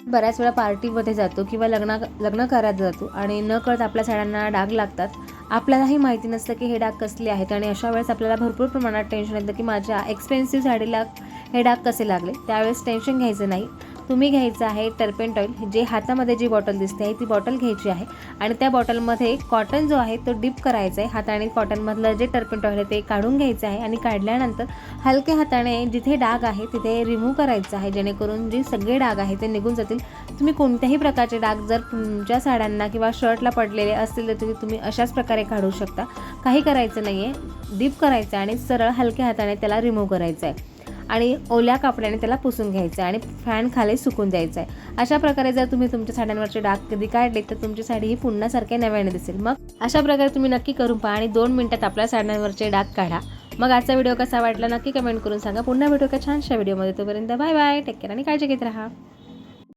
बऱ्याच वेळा पार्टीमध्ये जातो किंवा लग्न करायला जातो आणि नकळत आपल्या साड्यांना डाग लागतात. आपल्यालाही माहिती नसतं की हे डाग कसले आहेत आणि अशा वेळेस आपल्याला भरपूर प्रमाणात टेन्शन येतं की माझ्या एक्सपेन्सिव्ह साडीला हे डाग कसे लागले. त्यावेळेस टेन्शन घ्यायचं नाही. तुम्ही घ्यायचं आहे टर्पेंट ऑइल. जे हातामध्ये जी बॉटल दिसते आहे ती बॉटल घ्यायची आहे आणि त्या बॉटलमध्ये कॉटन जो आहे तो डिप करायचा आहे. हाताने कॉटनमधलं जे टर्पेंट ऑइल आहे ते काढून घ्यायचं आहे आणि काढल्यानंतर हलक्या हाताने जिथे डाग आहे तिथे रिमूव्ह करायचं आहे, जेणेकरून जे सगळे डाग आहे ते निघून जातील. तुम्ही कोणत्याही प्रकारचे डाग जर तुमच्या साड्यांना किंवा शर्टला पडलेले असतील तर तुम्ही अशाच प्रकारे काढू शकता. काही करायचं नाही आहे. डिप करायचं आणि सरळ हलक्या हाताने त्याला रिमूव्ह करायचं आहे आणि ओल्या कपड्याने त्याला पुसून घ्यायचं आहे आणि फॅन खाली सुकून द्यायचं आहे. अशा प्रकारे जर तुम्ही तुमच्या साड्यांवरचे डाग कधी काढले तर तुमची साडी ही पुन्हा सारख्या नव्याने दिसेल. मग अशा प्रकारे तुम्ही नक्की करून पहा आणि 2 मिनिटात आपल्या साड्यांवरचे डाग काढा. मग आजचा व्हिडिओ कसा वाटला नक्की कमेंट करून सांगा. पुन्हा भेटू एका छानशा व्हिडिओमध्ये. तोपर्यंत बाय बाय, टेक केअर आणि काळजी घेत राहा.